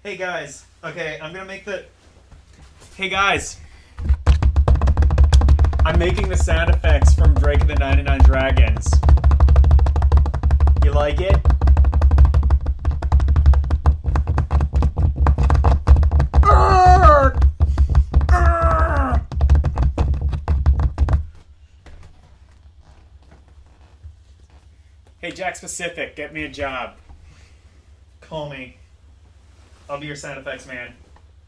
Hey guys. Okay, I'm gonna make the. Hey guys. I'm making the sound effects from Drake and the 99 Dragons. You like it? Hey Jack Pacific, get me a job. Call me. I'll be your sound effects man.